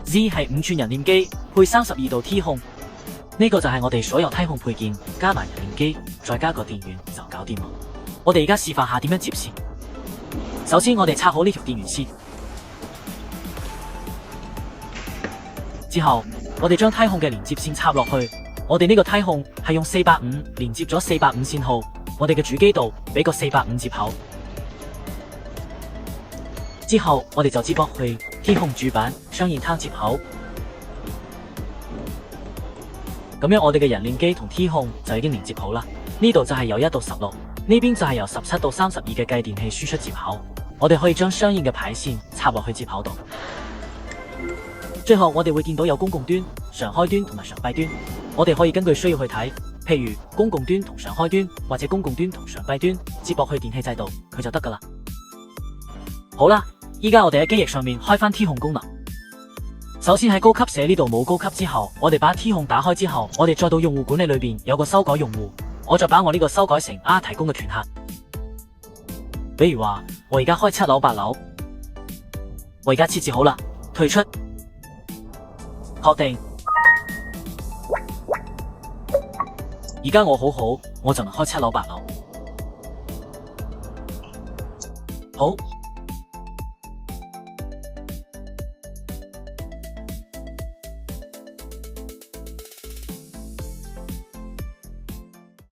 Z 係5寸人臉機，配32度 T 控，呢個就係我哋所有梯控配件，加埋人臉機，再加個電源就搞掂啦。我哋而家示範下點樣接線。首先我哋插好呢條電源先，之後我哋將梯控嘅連接線插落去。我哋呢個梯控係用450連接咗450線號，我哋嘅主機度俾個450接口。之後我哋就接駁去 T 控主板雙煙灘接口，咁樣我哋嘅人臉機同 T 控就已經連接好啦。呢度就係由1到16，呢邊就係由17到32嘅繼電器輸出接口。我哋可以將相應嘅排線插落去接口度。最後我哋會見到有公共端、常開端同埋常閉端，我哋可以根據需要去睇，譬如公共端同常開端，或者公共端同常閉端接駁去電器制度，佢就得噶啦。好啦，依家我哋喺機翼上面開翻 T 控功能。首先喺高級寫呢度冇高級之後，我哋把 T 控打開之後，我哋再到用戶管理裏邊有個修改用戶，我再把我呢個修改成 R 提供嘅權限。比如話我而家開7樓8樓，我而家設置好啦，退出，確定。而家我好，我就能開7樓8樓。好。